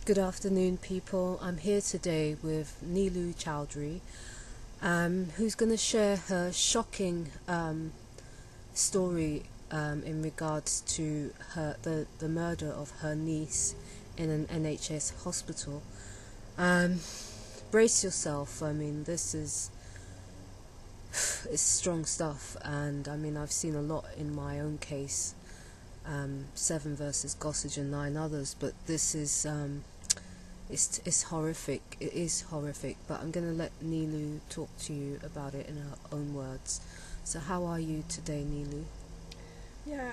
Good afternoon, people. I'm here today with Neelu Chowdhury, who's going to share her shocking story in regards to the murder of her niece in an NHS hospital. Brace yourself. I mean, this is it's strong stuff, and I mean, I've seen a lot in my own case. 7 versus Gossage and 9 others, but this is it's horrific. It is horrific, but I'm going to let Neelu talk to you about it in her own words. So how are you today, Neelu? Yeah,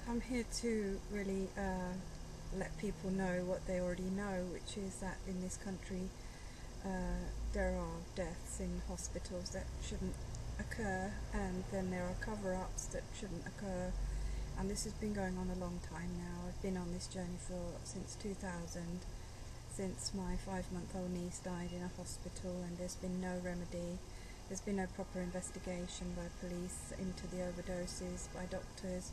I'm here to really let people know what they already know, which is that in this country there are deaths in hospitals that shouldn't occur, and then there are cover-ups that shouldn't occur, and this has been going on a long time now. I've been on this journey since 2000, since my 5-month-old niece died in a hospital, and there's been no remedy. There's been no proper investigation by police into the overdoses, by doctors.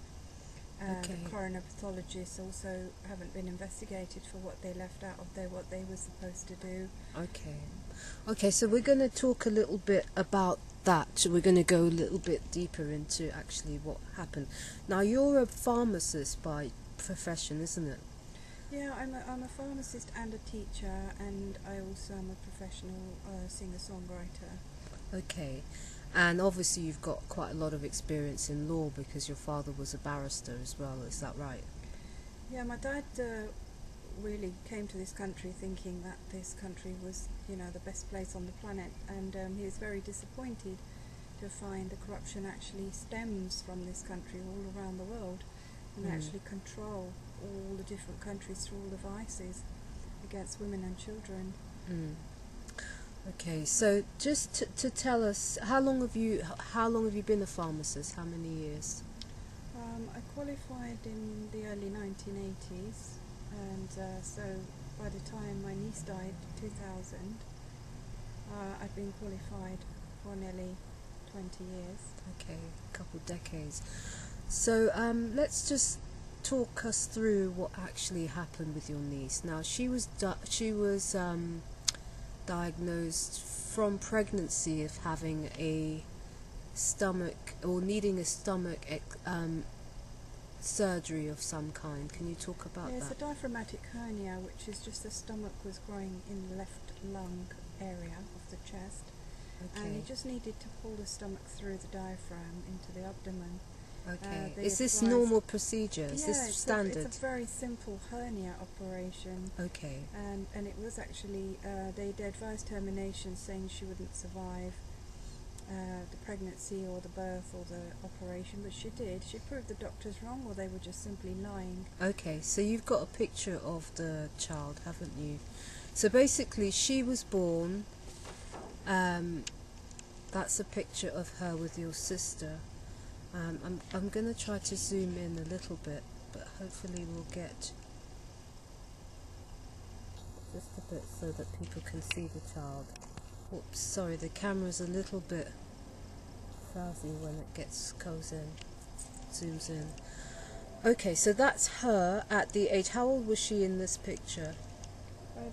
Okay. The coroner pathologists also haven't been investigated for what they left out of what they were supposed to do. Okay, so we're going to talk a little bit about that. We're going to go a little bit deeper into actually what happened. Now, you're a pharmacist by profession, isn't it? Yeah, I'm a pharmacist and a teacher, and I also am a professional singer-songwriter. Okay, and obviously you've got quite a lot of experience in law because your father was a barrister as well, is that right? Yeah, my dad really came to this country thinking that this country was, the best place on the planet, and he was very disappointed to find the corruption actually stems from this country all around the world, and they actually control all the different countries through all the vices against women and children. Okay, so just to tell us, how long have you been a pharmacist? How many years? I qualified in the early 1980s, and so by the time my niece died, 2000, I'd been qualified for nearly 20 years. Okay, a couple decades. So let's just talk us through what actually happened with your niece. Now, she was diagnosed from pregnancy of having a stomach, or needing a stomach surgery of some kind. Can you talk about It's a that? diaphragmatic hernia, which is just the stomach was growing in the left lung area of the chest, and Okay. he just needed to pull the stomach through the diaphragm into the abdomen. Okay. They Is this advised- normal procedure? Is Yeah, this standard? it's a very simple hernia operation, Okay. and it was actually they advised termination, saying she wouldn't survive the pregnancy or the birth or the operation, but she did. She proved the doctors wrong, or they were just simply lying. Okay, so you've got a picture of the child, haven't you? So basically, she was born. That's a picture of her with your sister. I'm going to try to zoom in a little bit, but hopefully we'll get just a bit so that people can see the child. Oops, sorry, the camera's a little bit fuzzy when it goes in, zooms in. Okay, so that's her at the age. How old was she in this picture?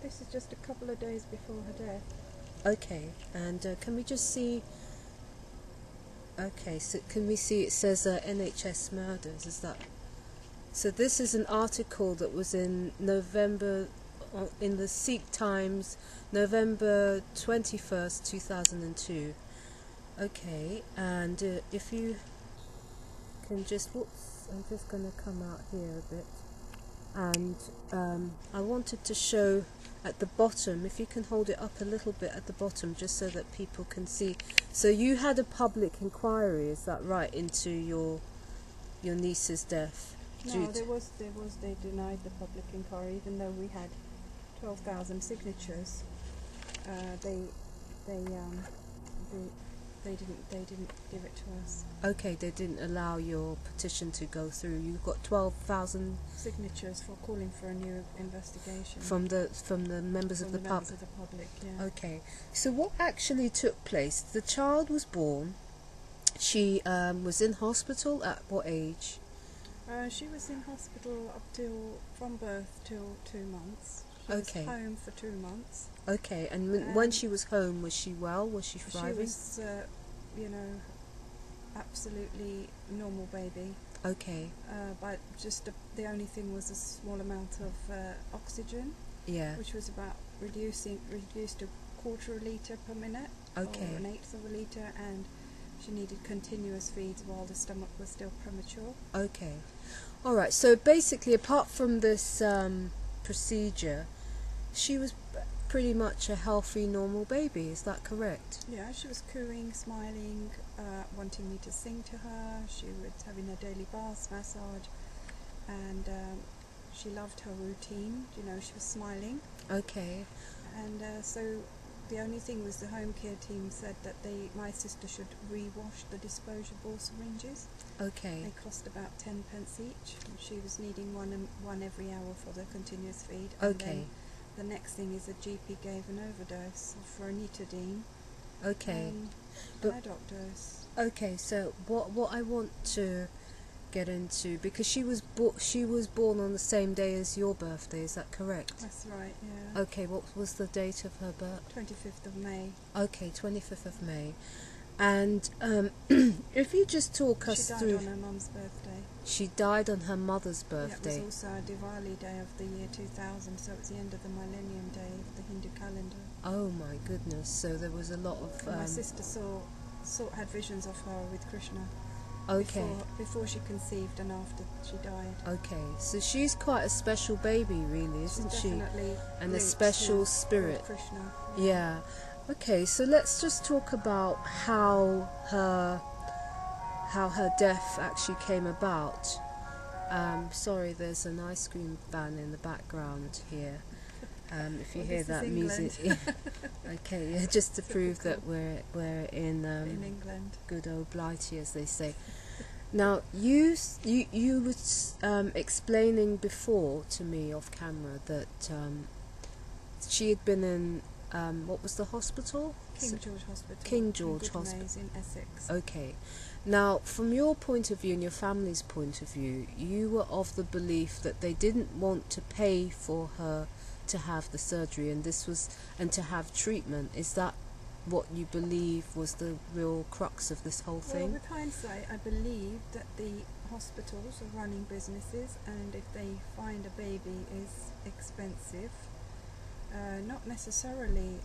This is just a couple of days before her death. Okay, and can we just see? Okay, so can we see it says NHS murders, is that? So this is an article that was in November, in the Sikh Times, November 21st, 2002. Okay, and if you can just, whoops, I'm just going to come out here a bit. And I wanted to show at the bottom, if you can hold it up a little bit at the bottom, just so that people can see. So you had a public inquiry, is that right, into your niece's death? No, they denied the public inquiry, even though we had 12,000 signatures. They didn't give it to us. Okay, they didn't allow your petition to go through. You got 12,000 signatures for calling for a new investigation from the members of the members of the public. Yeah. Okay, so what actually took place? The child was born. She was in hospital at what age? She was in hospital from birth till 2 months. She Okay. was home for 2 months. Okay, and when she was home, was she well? Was she thriving? She was, absolutely normal baby. Okay. But just the only thing was a small amount of oxygen, Yeah. which was about reduced to quarter a litre per minute, Okay. or an eighth of a litre, and she needed continuous feeds while the stomach was still premature. Okay. All right. So basically, apart from this procedure, she was pretty much a healthy, normal baby. Is that correct? Yeah, she was cooing, smiling, wanting me to sing to her. She was having her daily bath, massage, and she loved her routine. She was smiling. Okay. And so the only thing was the home care team said that my sister should re-wash the disposable syringes. Okay. They cost about 10 pence each. She was needing one every hour for the continuous feed. And Okay. then the next thing is a GP gave an overdose for anitidine. Okay. But But- air doctors. Okay. So what I want to get into, because she was born on the same day as your birthday. Is that correct? That's right. Yeah. Okay. What was the date of her birth? 25th of May. Okay, 25th of May. And if you just talk She us died through... on her mum's birthday. She died on her mother's Yeah, it birthday. was also a Diwali day of the year 2000, so it was the end of the millennium day of the Hindu calendar. Oh my goodness, so there was a lot of... My sister had visions of her with Krishna okay, before she conceived and after she died. okay. So she's quite a special baby, really, isn't She's she? definitely And a linked special to spirit. Krishna. Yeah. Okay, so let's just talk about how her death actually came about. Sorry, there's an ice cream van in the background here. If you Well, hear this is that England. music, okay, yeah, just to prove that we're in In England. good old Blighty, as they say. Now, you were explaining before to me off camera that she had been in what was the hospital? King George Hospital. King George in Hospital. Goodmayes in Essex. Okay. Now, from your point of view and your family's point of view, you were of the belief that they didn't want to pay for her to have the surgery and to have treatment. Is that what you believe was the real crux of this whole Well, thing? with hindsight, I believe that the hospitals are running businesses, and if they find a baby is expensive, not necessarily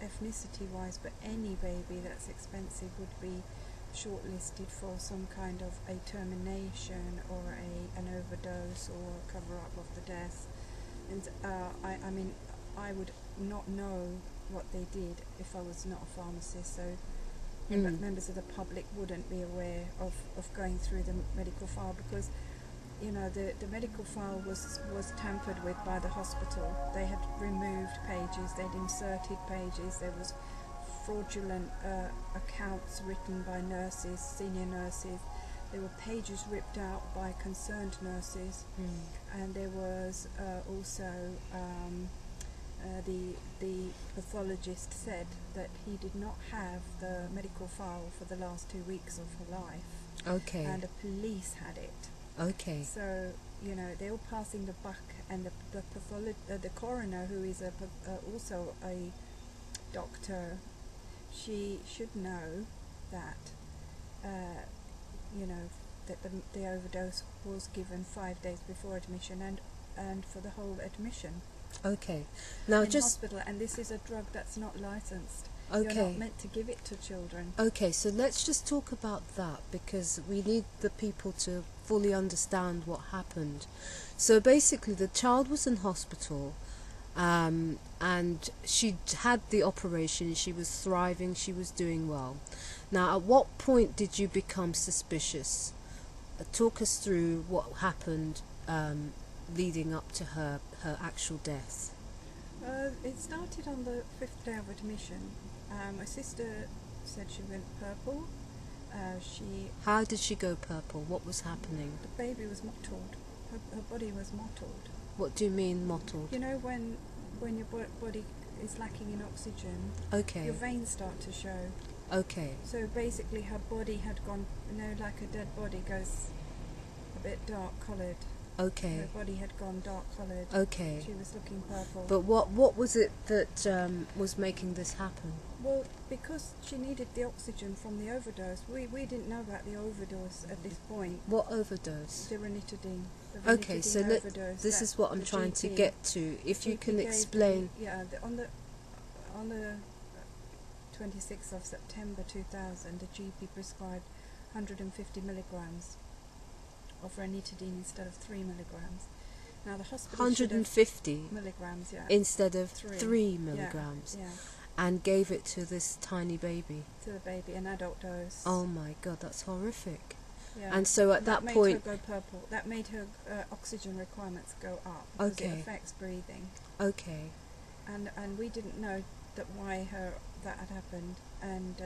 ethnicity-wise, but any baby that's expensive would be shortlisted for some kind of a termination or an overdose or cover-up of the death. And I would not know what they did if I was not a pharmacist, so members of the public wouldn't be aware of going through the medical file, because the medical file was tampered with by the hospital. They had removed pages, they'd inserted pages, there was fraudulent accounts written by nurses, senior nurses. There were pages ripped out by concerned nurses, and there was also the pathologist said that he did not have the medical file for the last 2 weeks of her life. Okay. And the police had it. Okay. So they're all passing the buck, and the coroner, who is also a doctor, she should know that that the overdose was given 5 days before admission and for the whole admission. Okay. Now in just hospital, and this is a drug that's not licensed. okay. You're not meant to give it to children. Okay, so let's just talk about that, because we need the people to fully understand what happened. So basically the child was in hospital, and she had the operation, she was thriving, she was doing well. Now, at what point did you become suspicious? Talk us through what happened leading up to her actual death. It started on the 5th day of admission. My sister said she went purple. How did she go purple? What was happening? The baby was mottled. Her body was mottled. What do you mean mottled? You know when your body is lacking in oxygen, Okay. your veins start to show. Okay. So basically her body had gone, like a dead body goes a bit dark coloured. Okay. Her body had gone dark coloured. Okay. She was looking purple. But what was it that was making this happen? Well, because she needed the oxygen from the overdose. We didn't know about the overdose at this point. What overdose? The ranitidine. Okay, so this is what I'm trying to get to. If you can explain. On the 26th of September 2000, the GP prescribed 150 milligrams of ranitidine instead of 3 milligrams. Now the hospital 150 milligrams, instead of 3 milligrams, yeah, and gave it to this tiny baby. to the baby, an adult dose. Oh my God, that's horrific. Yeah. And so at that point, made her go purple. That made her oxygen requirements go up because it affects breathing. Okay. And we didn't know why that had happened. And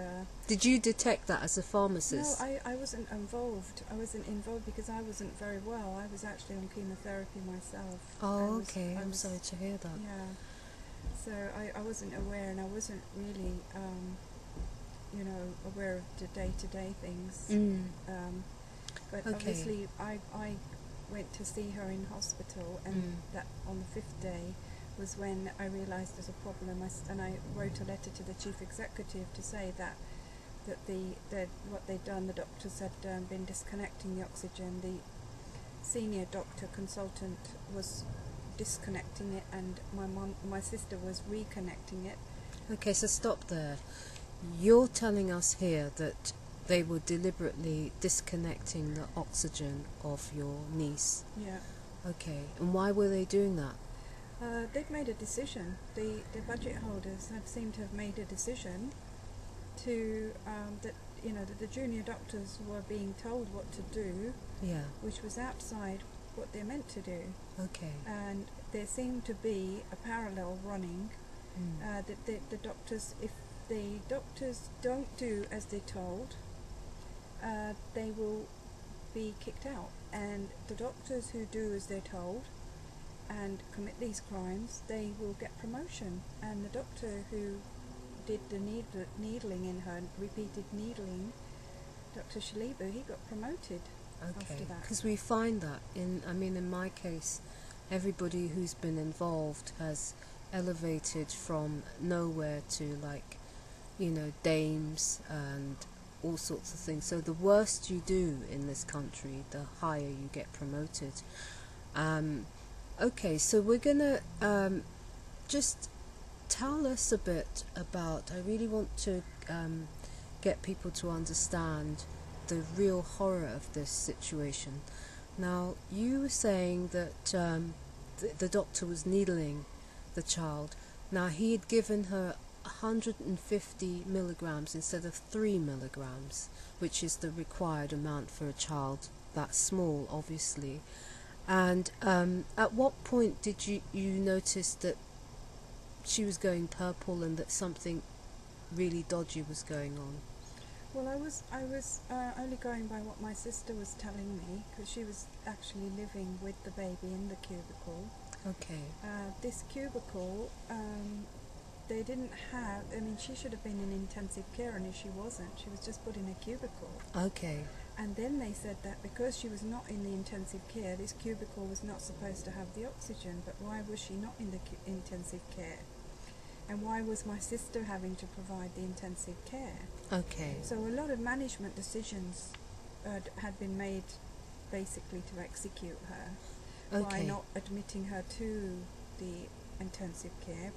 did you detect that as a pharmacist? No, I wasn't involved. I wasn't involved because I wasn't very well. I was actually on chemotherapy myself. Oh, okay. I'm sorry to hear that. Yeah. So I wasn't aware, and I wasn't really, aware of the day-to-day things. But obviously, I went to see her in hospital, and that on the 5th day was when I realised there's a problem, and I wrote a letter to the chief executive to say that what they'd done, the doctors had been disconnecting the oxygen. The senior doctor consultant was disconnecting it, and my sister was reconnecting it. Okay, so stop there. You're telling us here that they were deliberately disconnecting the oxygen of your niece. Yeah. Okay, and why were they doing that? They'd made a decision. The budget holders seemed to have made a decision to that the junior doctors were being told what to do, which was outside what they're meant to do. Okay. And there seemed to be a parallel running. That the doctors, if the doctors don't do as they're told, they will be kicked out. And the doctors who do as they're told and commit these crimes, they will get promotion. And the doctor who did the needling in her, repeated needling, Dr. Shalibu, he got promoted after that. Because we find that in my case, everybody who's been involved has elevated from nowhere to dames and all sorts of things. So the worst you do in this country, the higher you get promoted. Okay, so we're gonna just tell us a bit about, I really want to get people to understand the real horror of this situation. Now, you were saying that the doctor was needling the child. Now, he had given her 150 milligrams instead of 3 milligrams, which is the required amount for a child that small, obviously. And at what point did you notice that she was going purple and that something really dodgy was going on? Well, I was only going by what my sister was telling me, because she was actually living with the baby in the cubicle. Okay. This cubicle, they didn't have, she should have been in intensive care, and if she wasn't, she was just put in a cubicle. Okay. And then they said that because she was not in the intensive care, this cubicle was not supposed to have the oxygen. But why was she not in the intensive care? And why was my sister having to provide the intensive care? Okay. So a lot of management decisions had been made basically to execute her by not admitting her to the intensive care.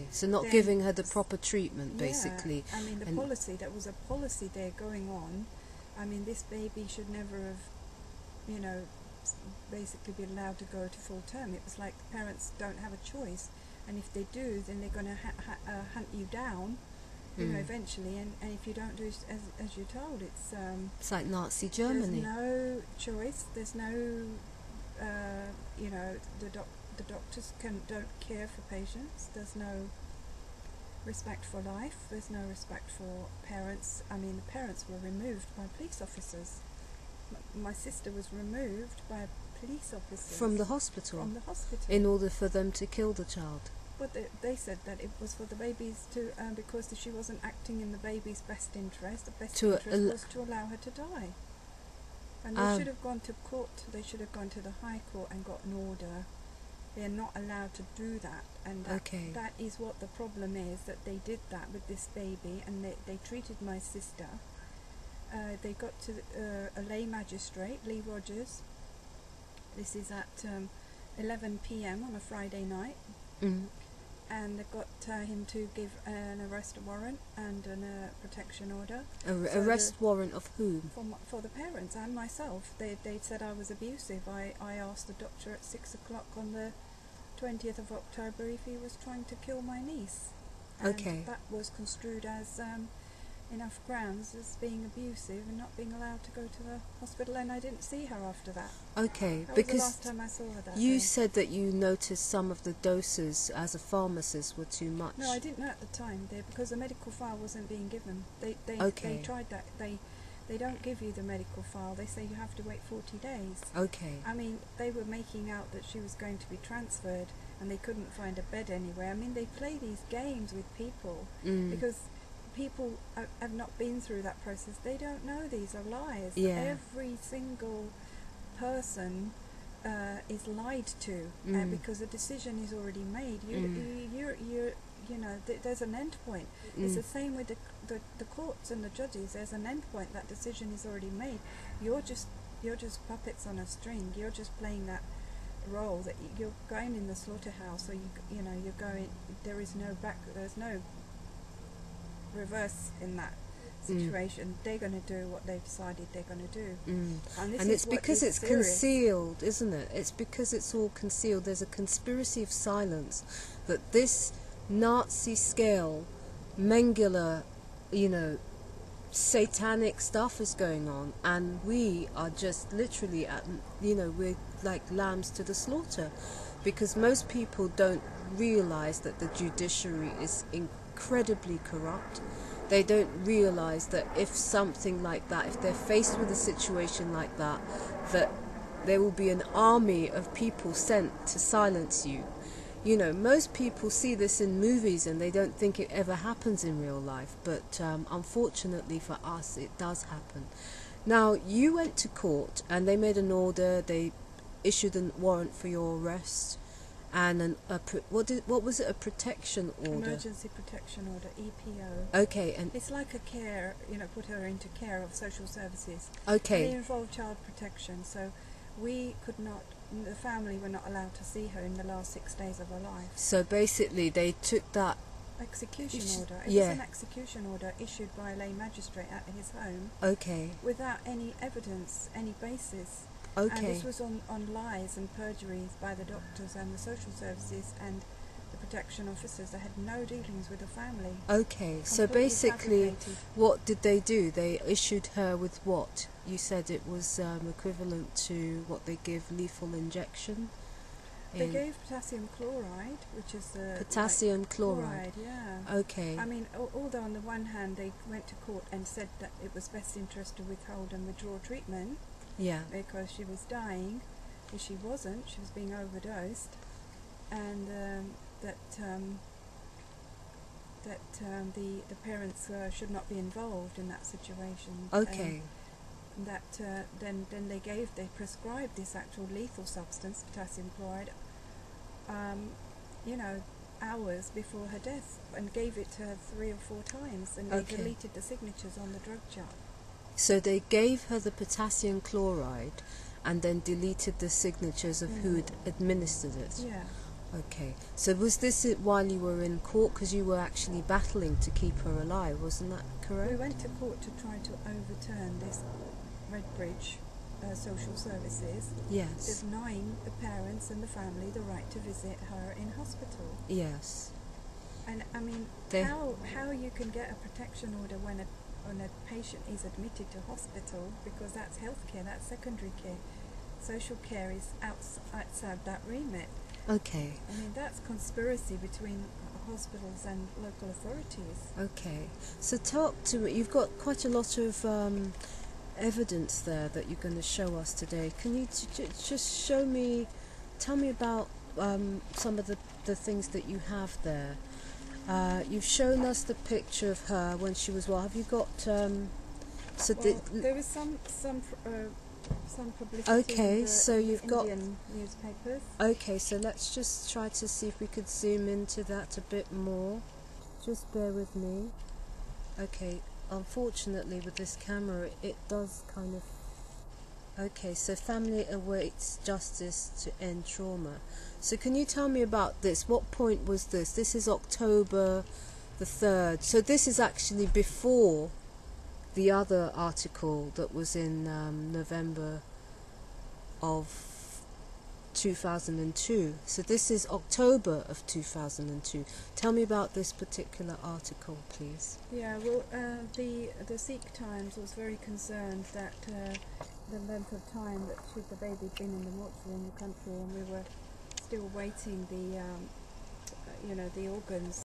So not giving her the proper treatment, basically. The policy, there was a policy there going on. This baby should never have, basically be allowed to go to full term. It was like the parents don't have a choice, and if they do, then they're going to hunt you down, eventually. And if you don't do as you're told, it's like Nazi Germany. There's no choice. There's no, the doctors don't care for patients. There's no respect for life. There's no respect for parents. The parents were removed by police officers. My sister was removed by police officers from the hospital. From the hospital, in order for them to kill the child. But they said that it was for the babies to, because she wasn't acting in the baby's best interest. The best interest was to allow her to die. And they should have gone to court. They should have gone to the High Court and got an order. They're not allowed to do that, and that is what the problem is, that they did that with this baby, and they treated my sister. They got to a lay magistrate, Lee Rogers. This is at 11 p.m. on a Friday night. And they got him to give an arrest warrant and a protection order. Arrest warrant of whom? For the parents and myself. They said I was abusive. I asked the doctor at 6 o'clock on the 20th of October if he was trying to kill my niece. And that was construed as enough grounds as being abusive and not being allowed to go to the hospital, and I didn't see her after that. Okay, that because was the last time I saw her that you day. said that you noticed some of the doses as a pharmacist were too much. No, I didn't know at the time, because the medical file wasn't being given. They tried that. They don't give you the medical file. They say you have to wait 40 days. Okay. I mean, they were making out that she was going to be transferred and they couldn't find a bed anywhere. I mean, they play these games with people because people have not been through that process. They don't know these are lies. Yeah. Every single person is lied to because a decision is already made. You know, there's an end point. It's the same with the courts and the judges. There's an end point. That decision is already made. You're just puppets on a string. You're just playing that role that you're going in the slaughterhouse, or you're going. There's no reverse in that situation. They're going to do what they've decided they're going to do. And it's because it's concealed, isn't it? It's because it's all concealed. There's a conspiracy of silence that this Nazi scale, Mengele, satanic stuff is going on, and we are just literally we're like lambs to the slaughter, because most people don't realize that the judiciary is incredibly corrupt. They don't realize that if something like that, if they're faced with a situation like that, that there will be an army of people sent to silence you. Most people see this in movies and they don't think it ever happens in real life, but unfortunately for us it does happen. Now, you went to court and they made an order, they issued a warrant for your arrest, and what was it, a protection order? Emergency protection order, EPO. Okay, and it's like a care, put her into care of social services. Okay. They involve child protection, so we could not, the family were not allowed to see her in the last 6 days of her life. So basically they took that execution order. It was an execution order issued by a lay magistrate at his home. Okay. Without any evidence, any basis. Okay. And this was on lies and perjuries by the doctors and the social services and the protection officers. They had no dealings with the family. Okay, so basically what did they do? They issued her with what? You said it was equivalent to what they give lethal injection? They gave potassium chloride, which is the... Potassium chloride? Yeah. Okay. I mean, although on the one hand they went to court and said that it was best interest to withhold and withdraw treatment, because she was dying, but she wasn't, she was being overdosed, and that the parents should not be involved in that situation. Okay. Then they prescribed this actual lethal substance, potassium chloride, hours before her death, and gave it to her 3 or 4 times, and they deleted the signatures on the drug chart. So they gave her the potassium chloride and then deleted the signatures of who had administered it? Yeah. Okay. So was this while you were in court, because you were actually battling to keep her alive, wasn't that correct? We went to court to try to overturn this Redbridge social services, denying the parents and the family the right to visit her in hospital. Yes. And I mean, how you can get a protection order when a patient is admitted to hospital, because that's healthcare, that's secondary care. Social care is outside that remit. Okay. I mean, that's conspiracy between hospitals and local authorities. Okay. So talk to me. You've got quite a lot of evidence there that you're going to show us today. Can you just tell me about some of the things that you have there? You've shown us the picture of her when she was, well, have you got... there was some some publicity Okay, in the, so in the you've got... Indian newspapers. Okay, so let's just try to see if we could zoom into that a bit more. Just bear with me. Okay, unfortunately with this camera it does kind of... Okay, so family awaits justice to end trauma. So can you tell me about this? What point was this? This is October the 3rd. So this is actually before the other article that was in November of 2002. So this is October of 2002. Tell me about this particular article, please. Yeah, well, the Sikh Times was very concerned that the length of time that should the baby been in the mortuary in the country, and we were still waiting the, the organs